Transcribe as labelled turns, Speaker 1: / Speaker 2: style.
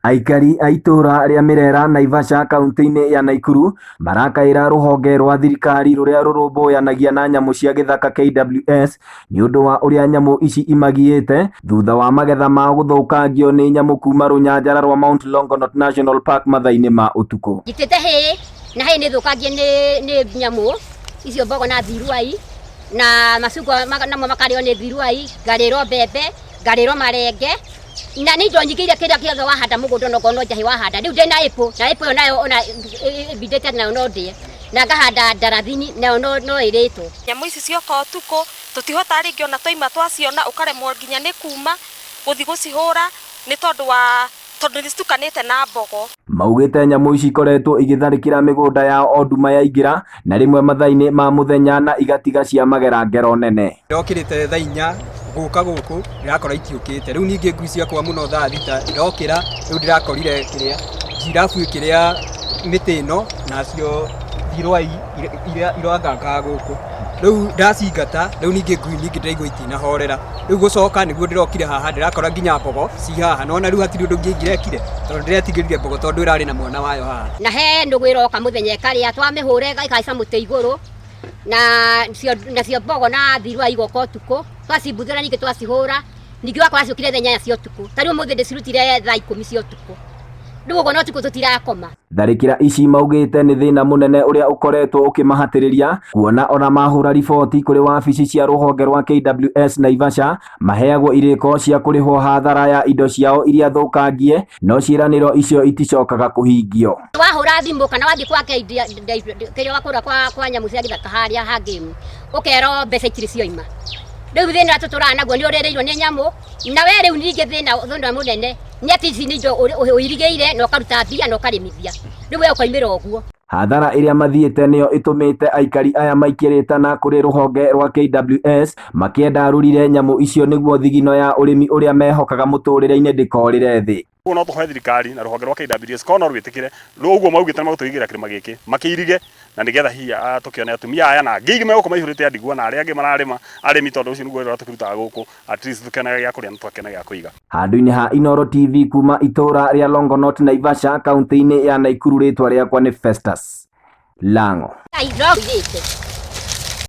Speaker 1: Aikari a itura ria Mirera Naivasha kaunti-ini ya Naikuru marakaira ruhonge rwa thirikari ruria rurumbuyanagia na nyamu cia githaka KWS ni undu wa uria nyamu ici imagiite thutha wa magetha ma guthukangio ni nyamu kuma runyanjara rwa Mount Longonot National Park mathaini ma utuku.
Speaker 2: Gitete he na he ni thukangie ni nyamu icio mbogo na thiruai na macungwa namo makario ni thiruai, ngariro mbembe, ngariro marenge na ni ndo nyingire kira kiothe wahanda mugundo no kono njahi wahanda riu ndina ipo na ipo nayo ona bidete nayo no ndie na ngahanda ndarathini nayo no iritwo.
Speaker 3: Nyamu ici cioka utuku tutihota ringi ona toima twaciona ukaremwo nginya ni kuma guthi gucihura ni tondu nitukanite na mbogo.
Speaker 1: Maugite nyamu ici ikoretwo igitharikira migunda yao o nduma yaingira na rimwe mathaini ma muthenya na igatiga cia magera ngero nene.
Speaker 4: Ndokirite thaa 4 guka guku ndirakora itiukite riu ningi ngui ciakwa muno thaa 6 ndokira riu ndirakorire kiria jirafu ikiria miti ino nacio thirwai iranganga guku riu ndacingata riu ningi ngui ningi ndaigua itina horera riu gucoka niguo ndirokire haha ndirakora nginya mbogo ci haha nona riu hatiri undu ngingirekire tondu ndiretigirire mbogo tondu irari na mwana wayo haha
Speaker 2: na he ndugu iroka muthenya ikaria twamihura ikaica muti iguru na cio mbogo na thirwai igoka utuku twacimbuthiria ningi twacihura ningi wakora ciukire thenya cia utuku tariu muthi ndicirutire thaa 10 cia utuku riu uguo no tuku tutirakoma.
Speaker 1: Tharikira ici maugite ni thina munene uria ukoretwo ukimahatiriria kuona ona mahura riboti kuri wabici cia ruhonge rwa KWS Naivasha maheagwo iriko cia kurihwo hathara ya indo ciao iria thukangie no ciraniro icio iticokaga kuhingio.
Speaker 2: Wahura thimu kana wathi kwa kirio wakura kwa nyamu cia githaka haria ha game ukero mbeca itiri cioima riu thina tuturana naguo ni urereirwo ni nyamu na we riu ningi thina munene ni ati ici ni ndo uirigeire no karuta mbia no karimithia riu we ukaimira uguo.
Speaker 1: Hathara iria mathiete niyo itumite aikari aya maikirita na kuri ruhonge rwa KWS makienda rurire nyamu icio niguo thigino ya urimi uria mehokaga muturire-ini ndikorire thi.
Speaker 5: No tuhoe thirikari na ruhonge rwa KWS kono rwitikire ruguo maugite magutugigera kirima giki makirige na nigetha hiya tukione atumia aya na ngigi megoko maihurite andigua na aria angi mararima arimi tondu ucio niguo ratukiruta guku at least tukenega gya kuria twakena gya kuiga.
Speaker 1: Handu-ini ha Inoro TV kuma itura ria Longonot Naivasha kaunti-ini ya Naikuru ritwa riakwa ni Festus Lango.